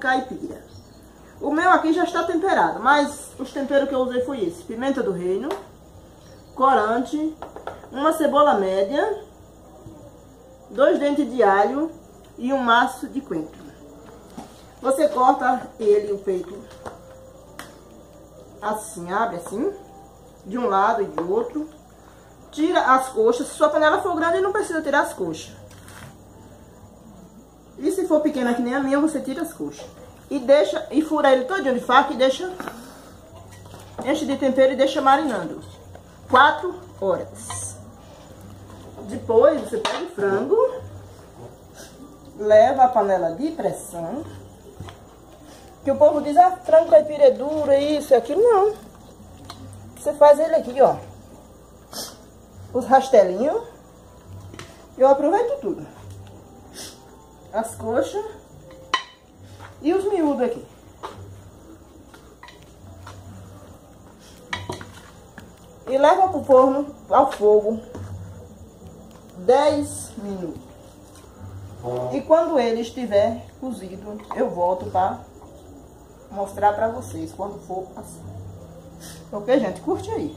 caipira. O meu aqui já está temperado, mas os temperos que eu usei foi esse: pimenta do reino, corante, uma cebola média, 2 dentes de alho e um maço de coentro. Você corta ele, o peito, assim, abre assim, de um lado e do outro. Tira as coxas. Se sua panela for grande, não precisa tirar as coxas. E se for pequena que nem a minha, você tira as coxas. E fura ele todinho de faca e deixa... Enche de tempero e deixa marinando 4 horas. Depois você pega o frango, leva a panela de pressão. Que o povo diz, ah, frango caipira é duro, isso e aquilo. Não. Você faz ele aqui, ó. Os rastelinhos. Eu aproveito tudo. As coxas. E os miúdos aqui. E leva pro forno, ao fogo, 10 minutos. E quando ele estiver cozido, eu volto para mostrar para vocês quando for assim. Ok, gente? Curte aí.